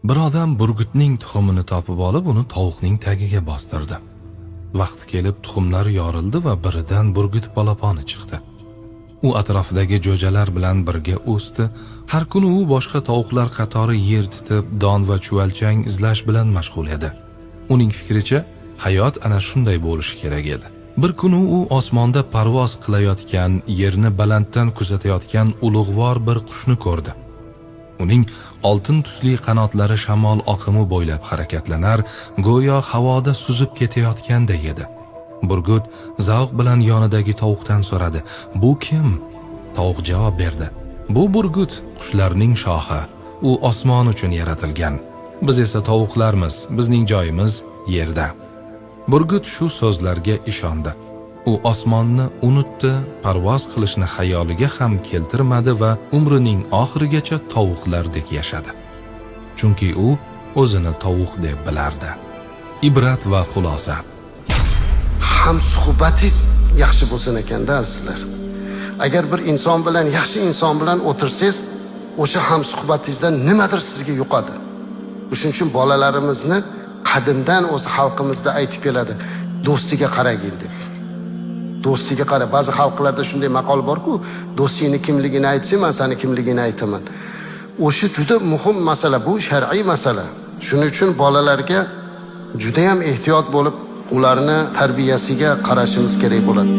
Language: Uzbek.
Bir odam burgutning tuxumini topib olib, uni tovuqning tagiga bostirdi. Vaqti kelib tuxumlar yorildi va biridan burgut polaponi chiqdi. U atrofdagi jo'jalar bilan birga o'sdi. Har kuni u boshqa tovuqlar qatori yer titib, don va chuvalchang izlash bilan mashg'ul edi. Uning fikricha, hayot ana shunday bo'lishi kerak edi. Bir kuni u osmonda parvoz qilayotgan, yerni balanddan kuzatayotgan ulug'vor bir qushni ko'rdi. Uning oltin tusli qanotlari shamol oqimi bo'ylab harakatlanar, go'yo havoda suzib ketayotganday edi. Burgut zavq bilan yonidagi tovuqdan so'radi: "Bu kim?" Tovuq javob berdi: "Bu burgut, qushlarning shohi. U osmon uchun yaratilgan. Biz esa tovuqlarmiz, bizning joyimiz yerda." Burgut shu so'zlarga ishondi. U osmonni unutdi, parvoz qilishni xayoliga ham keltirmadi va umrining oxirigacha tovuqlardek yashadi. Chunki u o'zini tovuq deb bilardi. Ibrat va xulosa. Hamsuhbatingiz yaxshi bo'lsin ekanda azizlar. Agar bir inson bilan, yaxshi inson bilan o'tirsangiz, o'sha hamsuhbatingizdan nimadir sizga yuqadi. Shuning uchun bolalarimizni qadimdan o'z xalqimizda aytib keladi, do'stiga qaragin deb. Do'stiga qara. Ba'zi xalqlarda shunday maqol bor-ku, do'stingning kimligini aytsang, men seni kimligini aytaman. O'sha juda muhim masala, bu shar'iy masala. Shuning uchun bolalarga juda ham ehtiyot bo'lib, ularni tarbiyasiga qarashimiz kerak bo'ladi.